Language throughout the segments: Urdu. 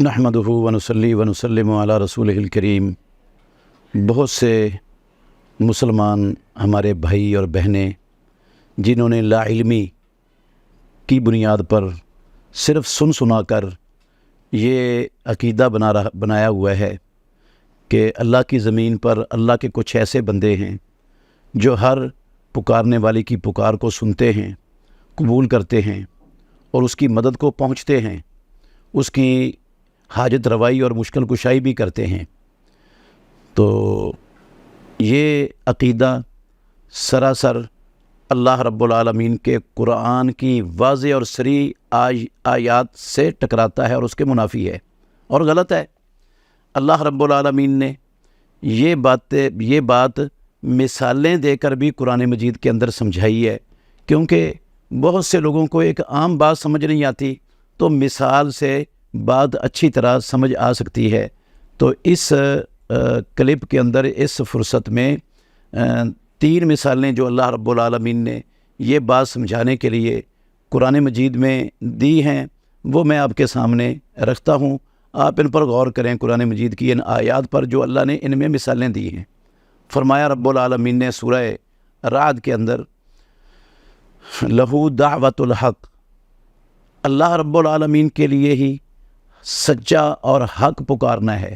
نحمدہ ونصلی ونسلم علی رسولہ الکریم۔ بہت سے مسلمان ہمارے بھائی اور بہنیں جنہوں نے لا علمی کی بنیاد پر صرف سنا کر یہ عقیدہ بنایا ہوا ہے کہ اللہ کی زمین پر اللہ کے کچھ ایسے بندے ہیں جو ہر پکارنے والے کی پکار کو سنتے ہیں، قبول کرتے ہیں اور اس کی مدد کو پہنچتے ہیں، اس کی حاجت روائی اور مشکل کشائی بھی کرتے ہیں۔ تو یہ عقیدہ سراسر اللہ رب العالمین کے قرآن کی واضح اور صریح آیات سے ٹکراتا ہے اور اس کے منافی ہے اور غلط ہے۔ اللہ رب العالمین نے یہ بات مثالیں دے کر بھی قرآن مجید کے اندر سمجھائی ہے، کیونکہ بہت سے لوگوں کو ایک عام بات سمجھ نہیں آتی، تو مثال سے بات اچھی طرح سمجھ آ سکتی ہے۔ تو اس کلپ کے اندر اس فرصت میں 3 مثالیں جو اللہ رب العالمین نے یہ بات سمجھانے کے لیے قرآن مجید میں دی ہیں وہ میں آپ کے سامنے رکھتا ہوں۔ آپ ان پر غور کریں، قرآن مجید کی ان آیات پر جو اللہ نے ان میں مثالیں دی ہیں۔ فرمایا رب العالمین نے سورہ رعد کے اندر، لہو دعوت الحق، اللہ رب العالمین کے لیے ہی سچا اور حق پکارنا ہے،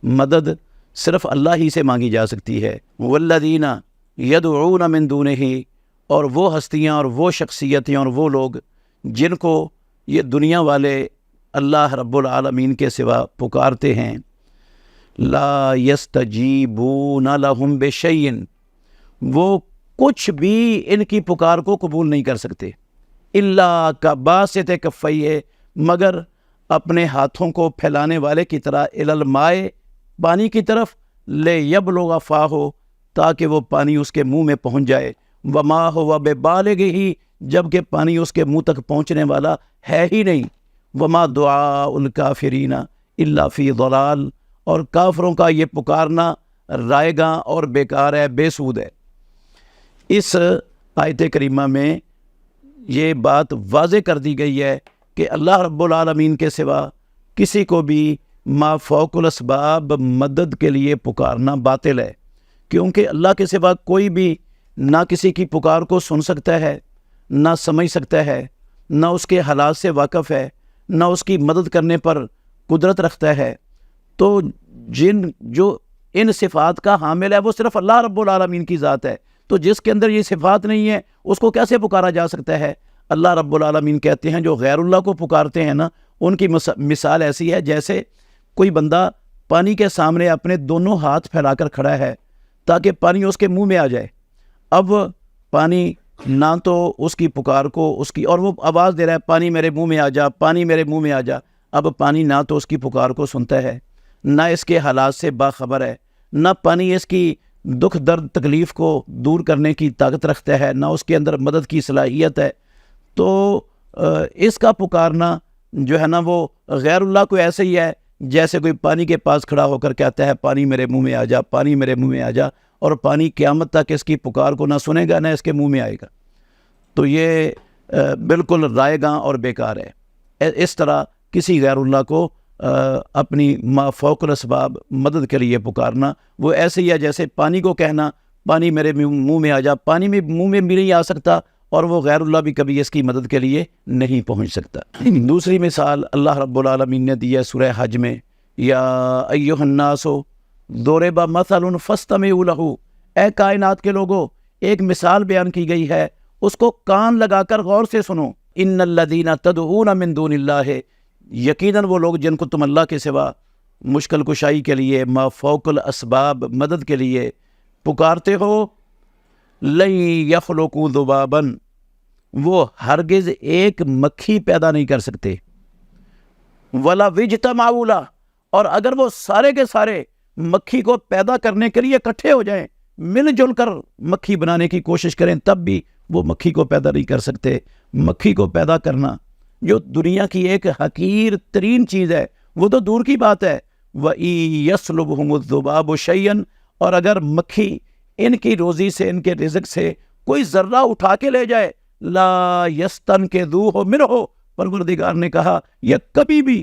مدد صرف اللہ ہی سے مانگی جا سکتی ہے۔ والذین یدعون من دونہ، اور وہ ہستیاں اور وہ شخصیتیں اور وہ لوگ جن کو یہ دنیا والے اللہ رب العالمین کے سوا پکارتے ہیں، لا یستجیبون لہم بشیء، وہ کچھ بھی ان کی پکار کو قبول نہیں کر سکتے، الا کباسط کفیہ، مگر اپنے ہاتھوں کو پھیلانے والے کی طرح، الی الماء، پانی کی طرف، لیبلغ فاہ، تاکہ وہ پانی اس کے منہ میں پہنچ جائے، وما ہوا ببالغہ، جبکہ پانی اس کے منہ تک پہنچنے والا ہے ہی نہیں، وما دعاء الکافرین الا فی ضلال، اور کافروں کا یہ پکارنا رائے گاں اور بیکار ہے، بے سود ہے۔ اس آیت کریمہ میں یہ بات واضح کر دی گئی ہے کہ اللہ رب العالمین کے سوا کسی کو بھی ما فوق الاسباب مدد کے لیے پکارنا باطل ہے، کیونکہ اللہ کے سوا کوئی بھی نہ کسی کی پکار کو سن سکتا ہے، نہ سمجھ سکتا ہے، نہ اس کے حالات سے واقف ہے، نہ اس کی مدد کرنے پر قدرت رکھتا ہے۔ تو جو ان صفات کا حامل ہے وہ صرف اللہ رب العالمین کی ذات ہے، تو جس کے اندر یہ صفات نہیں ہے اس کو کیسے پکارا جا سکتا ہے؟ اللہ رب العالمین کہتے ہیں جو غیر اللہ کو پکارتے ہیں نا، ان کی مثال ایسی ہے جیسے کوئی بندہ پانی کے سامنے اپنے دونوں ہاتھ پھیلا کر کھڑا ہے تاکہ پانی اس کے منہ میں آ جائے۔ اب پانی نہ تو اس کی پکار کو اور وہ آواز دے رہا ہے پانی میرے منہ میں آ جا، پانی میرے منہ میں آ جا۔ اب پانی نہ تو اس کی پکار کو سنتا ہے، نہ اس کے حالات سے باخبر ہے، نہ پانی اس کی دکھ درد تکلیف کو دور کرنے کی طاقت رکھتا ہے، نہ اس کے اندر مدد کی صلاحیت ہے۔ تو اس کا پکارنا جو ہے نا وہ غیر اللہ کو ایسے ہی ہے جیسے کوئی پانی کے پاس کھڑا ہو کر کہتا ہے پانی میرے منہ میں آ جا، پانی میرے منہ میں آ جا، اور پانی قیامت تک اس کی پکار کو نہ سنے گا نہ اس کے منہ میں آئے گا۔ تو یہ بالکل رائے گاں اور بیکار ہے۔ اس طرح کسی غیر اللہ کو اپنی ما فوق الاسباب مدد کے لیے پکارنا وہ ایسے ہی ہے جیسے پانی کو کہنا پانی میرے منہ میں آ جا، پانی میں منہ میں بھی نہیں آ سکتا، اور وہ غیر اللہ بھی کبھی اس کی مدد کے لیے نہیں پہنچ سکتا۔ دوسری مثال اللہ رب العالمین نے دی ہے سورہ حج میں، یا ایھا الناس ضرب مثل فاستمعوا لہ، اے کائنات کے لوگوں، ایک مثال بیان کی گئی ہے، اس کو کان لگا کر غور سے سنو۔ ان الذین تدعون من دون اللہ، یقیناً وہ لوگ جن کو تم اللہ کے سوا مشکل کشائی کے لیے، ما فوق الاسباب مدد کے لیے پکارتے ہو، لن یخلقوا ذبابا، وہ ہرگز ایک مکھی پیدا نہیں کر سکتے، ولا اجتمعوا لہ، اور اگر وہ سارے کے سارے مکھی کو پیدا کرنے کے لیے اکٹھے ہو جائیں، مل جل کر مکھی بنانے کی کوشش کریں، تب بھی وہ مکھی کو پیدا نہیں کر سکتے۔ مکھی کو پیدا کرنا جو دنیا کی ایک حقیر ترین چیز ہے وہ تو دور کی بات ہے۔ وَإِن يَسْلُبْهُمُ الذُّبَابُ شَيْئًا، اور اگر مکھی ان کی روزی سے، ان کے رزق سے کوئی ذرہ اٹھا کے لے جائے، لا یستنقذوہ منہ، پروردگار نے کہا یہ کبھی بھی